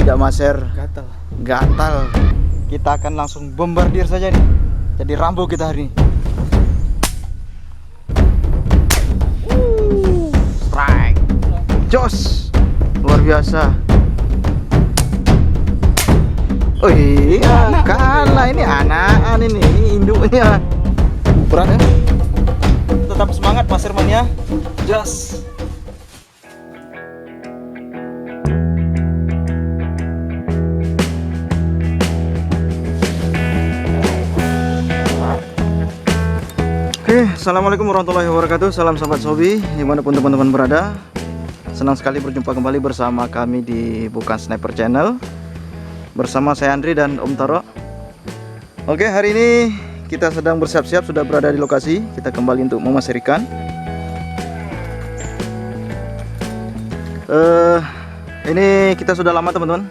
tidak maser, Gatal. kita akan langsung bombardir saja nih. Jadi Rambo kita hari ini. Strike, jos, luar biasa. Oh iya, kalah ini anakan ini induknya. Berat ya. Tetap semangat Maser Mania. Jos. Oke, assalamualaikum warahmatullahi wabarakatuh. Salam sahabat Sobi, dimanapun teman-teman berada. Senang sekali berjumpa kembali bersama kami di Bukan Sniper Channel. Bersama saya Andri dan Om Taro. Oke, hari ini kita sedang bersiap-siap, sudah berada di lokasi. Kita kembali untuk memasir ikan. Ini kita sudah lama teman-teman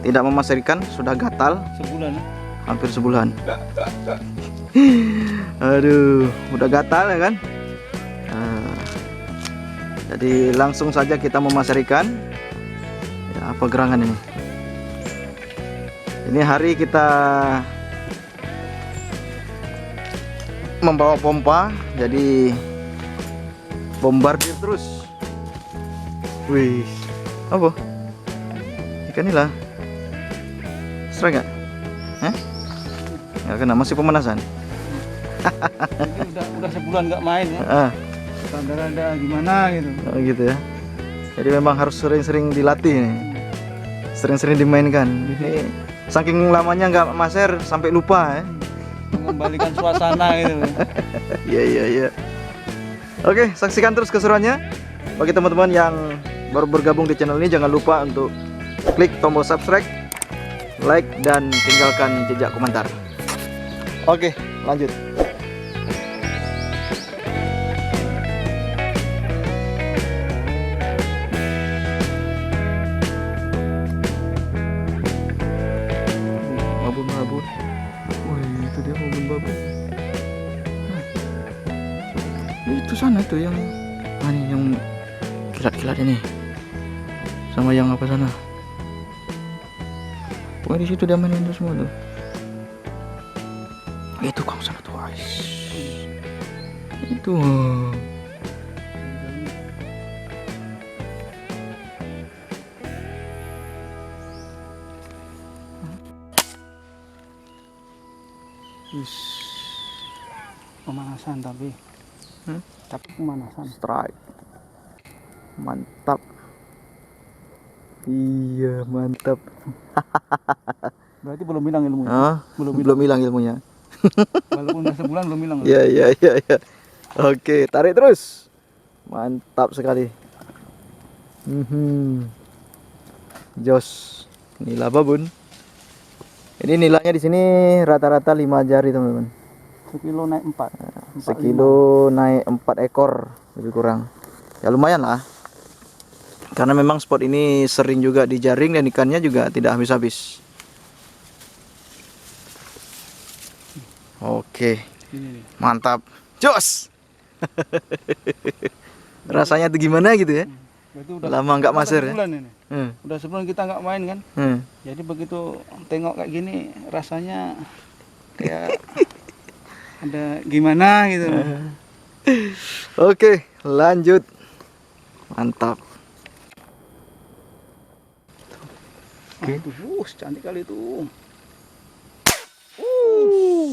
tidak memasir ikan, sudah gatal. Sebulan. Hampir sebulan. Aduh, udah gatal ya kan. Jadi langsung saja kita memasir ikan. Ya, apa gerangan ini? Ini hari kita membawa pompa, jadi bombardir terus. Wih, apa? Ikan nila. Strike nggak? Hah? Nggak kena, masih pemanasan. Jadi udah sebulan nggak main ya. Standar ada gimana gitu. Oh gitu ya. Jadi memang harus sering-sering dilatih nih. Sering-sering dimainkan. Ini saking lamanya nggak maser sampai lupa ya. Mengembalikan suasana gitu. Iya. Oke, saksikan terus keseruannya. Bagi teman-teman yang baru bergabung di channel ini, jangan lupa untuk klik tombol subscribe, like, dan tinggalkan jejak komentar. Oke, lanjut. Babon. Wih, itu dia babon. Itu sana tuh yang ini yang kilat-kilat ini. Sama yang apa sana? Pokoknya di situ dia mainin itu semua tuh. Itu kang sana tuh, guys. Itu. Pemanasan tapi. Tapi pemanasan. Strike. Mantap. Iya, mantap. Berarti belum hilang ilmunya. Belum hilang ilmunya. Walaupun udah sebulan belum hilang. Iya. Oke, tarik terus. Mantap sekali. Jos. Nila babon. Ini nilainya di sini rata-rata 5 jari, teman-teman. Sekilo naik 4. Sekilo naik 4 ekor lebih kurang. Ya lumayan lah. Karena memang spot ini sering juga dijaring dan ikannya juga tidak habis-habis. Oke. Mantap. Jos. Rasanya tuh gimana gitu ya? Udah lama nggak maser ya? Ini. Udah sebulan kita nggak main kan? Jadi begitu tengok kayak gini rasanya kayak ada gimana gitu. Oke, lanjut. Mantap. Oke, cantik kali itu.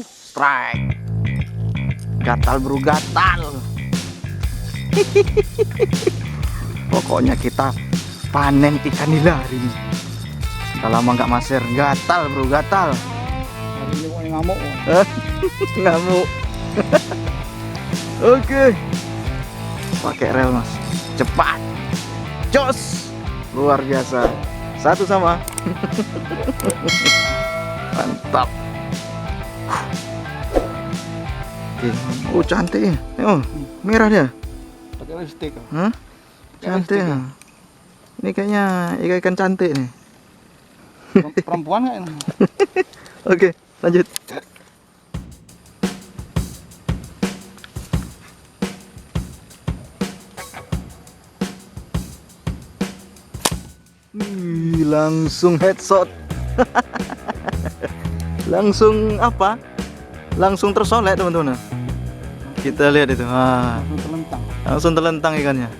Strike. Gatal bro, gatal. Pokoknya kita panen ikan nila hari ini. Udah lama nggak maser, gatal bro, gatal. Hari ini pokoknya ngamuk. Ngamuk. Oke. Pakai rel mas, cepat. Jos, luar biasa. Satu sama. Mantap. Oke. Oh cantik. Oh merah dia. Pakai lipstick. Hah? Cantik ya. Ini kayaknya ikan cantik nih. Perempuan nggak ini? Oke, lanjut. langsung headshot. Langsung apa? Langsung tersolek teman-teman. Kita lihat itu. Langsung terlentang. Langsung terlentang ikannya.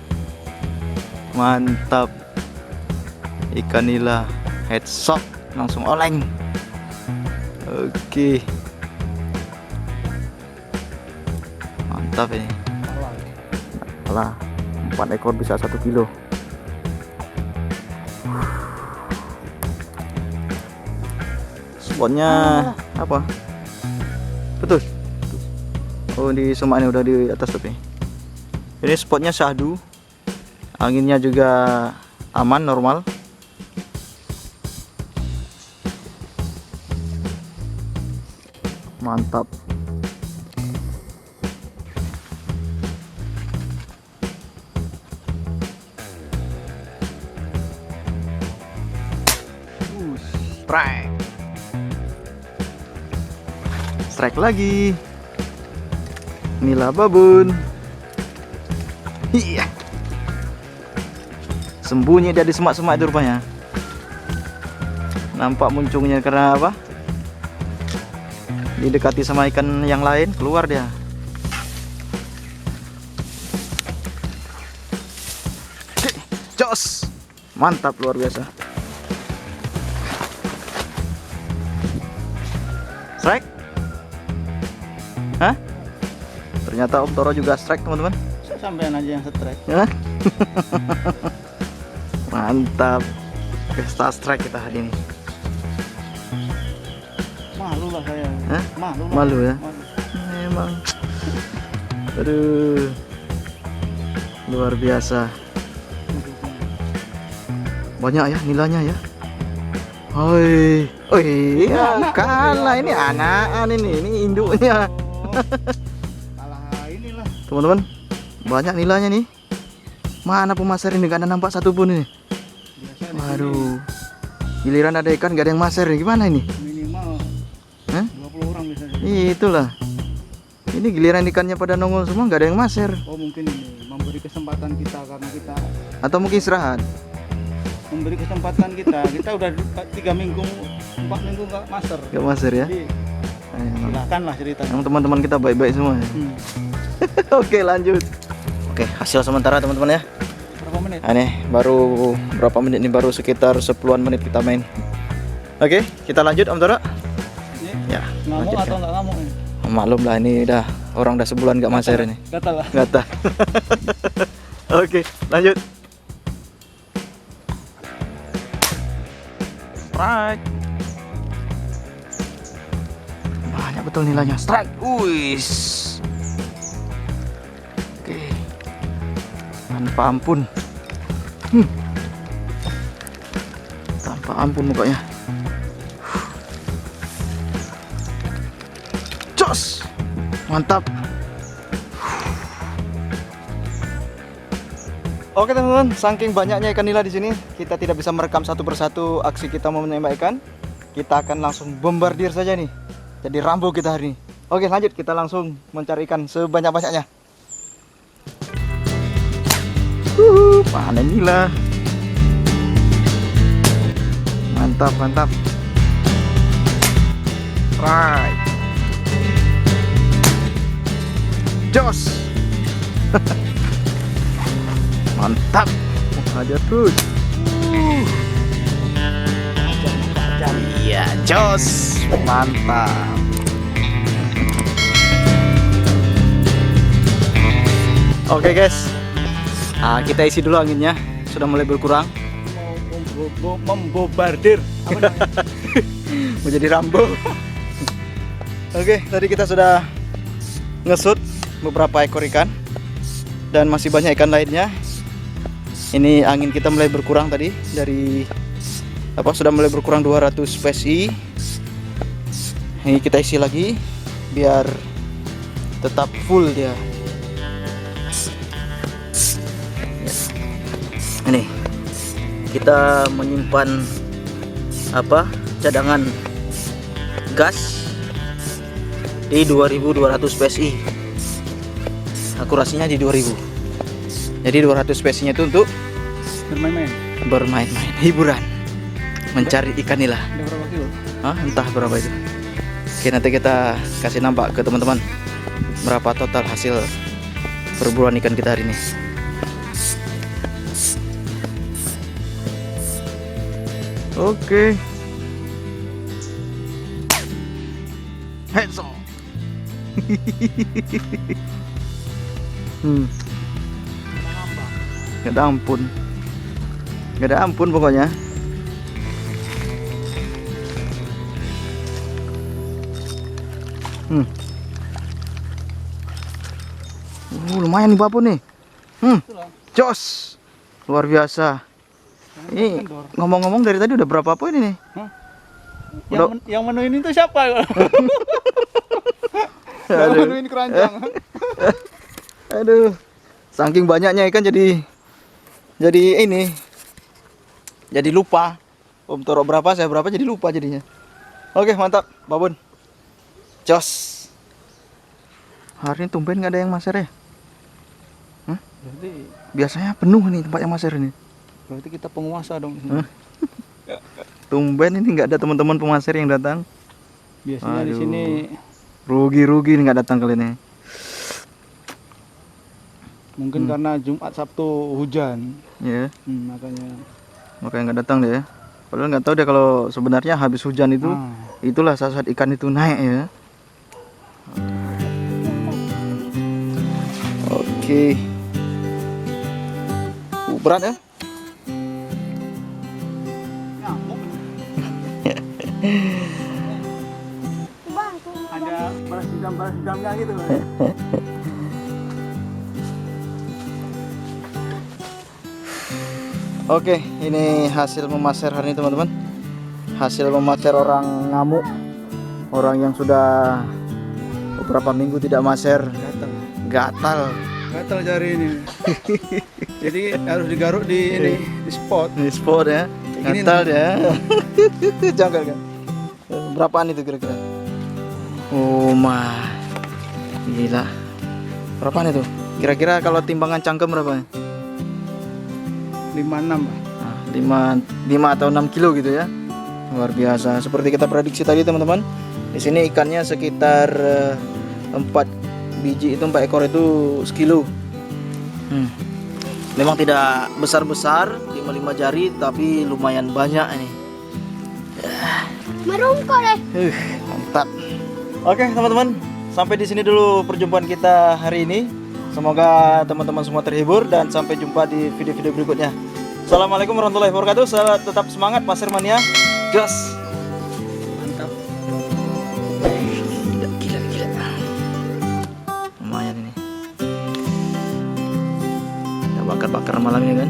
Mantap. Ikan nila headshot langsung oleng. Oke. Mantap ini. Alah, 4 ekor bisa 1 kilo. Spotnya apa? Betul. Oh, di semak ini udah di atas tepi. Ini spotnya syahdu. Anginnya juga aman, normal. Mantap. Strike. Strike lagi. Nila babon. Iya. Sembunyi dari semak-semak itu rupanya. Nampak muncungnya karena apa? Didekati sama ikan yang lain, keluar dia. Oke, jos. Mantap, luar biasa. Strike? Hah? Ternyata Om Toro juga strike, teman-teman. Sampean aja yang strike. Ya? Mantap. Pesta strike kita hari ini. Malu lah saya. Hah? Malu lah. Malu ya? Malu. Memang. Aduh. Luar biasa. Banyak ya nilainya ya. Oi. Oi, ya, kalah ini anakan ini induknya. Oh, kalah inilah. Teman-teman, banyak nilainya nih. Mana pemasar ini, gak ada nampak satupun ini. Biasa di Waduh. Giliran ada ikan gak ada yang maser nih. Gimana ini? sini minimal Hah? 20 orang biasanya. Itulah. Ini giliran ikannya pada nongol semua gak ada yang maser. Oh, mungkin ini memberi kesempatan kita karena kita Atau mungkin istirahat. memberi kesempatan kita udah 3 minggu 4 minggu nggak master. Gak maser ya. Jadi Emang silakan lah ceritanya. teman-teman kita baik-baik semua ya. Oke, lanjut. Oke, hasil sementara teman-teman ya. Berapa menit? Aneh, baru berapa menit nih? Baru sekitar 10-an menit kita main. Oke, kita lanjut Om Toro. Ini Ya, ngamuk lanjut atau ya. nggak ngamuk ini? Maklum lah, ini udah orang udah sebulan gak maser ini. Gatal lah. Gata. Oke, lanjut. Strike. Banyak betul nilainya. Strike. Wis. Oke. Tanpa ampun. Tanpa ampun pokoknya. Jos. Mantap. Oke teman-teman, saking banyaknya ikan nila di sini, kita tidak bisa merekam satu persatu aksi kita mau menembak ikan. Kita akan langsung bombardir saja nih. Jadi Rambo kita hari ini. Oke, lanjut kita langsung mencari ikan sebanyak-banyaknya. Panen nila. Mantap, mantap. Right. Jos. Mantap. Aja terus. Iya, jos. Mantap. Oke guys. Nah, kita isi dulu anginnya. Sudah mulai berkurang. Mau membobardir. Apa namanya? Mau jadi Rambo. Oke, tadi kita sudah ngesut beberapa ekor ikan dan masih banyak ikan lainnya. Ini angin kita mulai berkurang tadi dari sudah mulai berkurang 200 PSI. Ini kita isi lagi biar tetap full dia. Ini kita menyimpan cadangan gas di 2200 PSI. Akurasinya di 2000. Jadi 200 PSI-nya itu untuk Bermain-main. bermain-main, hiburan. mencari ikan nila. Ada berapa kilo? Hah, entah berapa itu. Oke, nanti kita kasih nampak ke teman-teman berapa total hasil perburuan ikan kita hari ini. Oke. Headso. Gak ada ampun. Gak ada ampun pokoknya. Lumayan nih Bapu nih. Jos. Luar biasa. Ini ngomong-ngomong dari tadi udah berapa poin ini? Hah? Udah- Yang menuin itu siapa? Yang Aduh. menuin keranjang. Aduh. Saking banyaknya ikan jadi ini. Jadi lupa. Om taruh berapa, saya berapa jadi lupa jadinya. Oke, mantap, Babun. Jos. Hari ini tumben nggak ada yang maser ya? Berarti, Biasanya penuh nih tempat yang maser ini. berarti kita penguasa dong. Tumben ini nggak ada teman-teman pemasir yang datang. Biasanya di Aduh. sini Rugi nih nggak datang kali ini. mungkin karena Jumat Sabtu hujan. Ya, Makanya. makanya nggak datang deh ya. Padahal nggak tahu deh kalau sebenarnya habis hujan itu, itulah saat ikan itu naik ya. Oke. Berat ya? Nyamuk. Ada balas dendamnya gitu. Oke, ini hasil memaser hari ini teman-teman. Hasil memaser orang ngamuk, orang yang sudah beberapa minggu tidak maser, gatal. Gatal jari ini. Jadi harus digaruk di ini, di spot. Ini spot ya, Kayak gini gatal ya. Jangkar kan? Berapaan itu kira-kira? Oh mah, gila. Berapaan itu? Kira-kira kalau timbangan cangkem berapa? 56 lah. Nah, 5 atau 6 kilo gitu ya. Luar biasa. Seperti kita prediksi tadi teman-teman. Di sini ikannya sekitar 4 biji itu, 4 ekor itu sekilo. Memang tidak besar-besar, 5 jari, tapi lumayan banyak ini. Merungkol deh. Mantap. Oke teman-teman, sampai di sini dulu perjumpaan kita hari ini. Semoga teman-teman semua terhibur dan sampai jumpa di video-video berikutnya. Assalamualaikum warahmatullahi wabarakatuh. Tetap semangat Pasir Mania. Jos. Mantap. Gila. Lumayan ini. Kita bakar-bakar malam ini kan.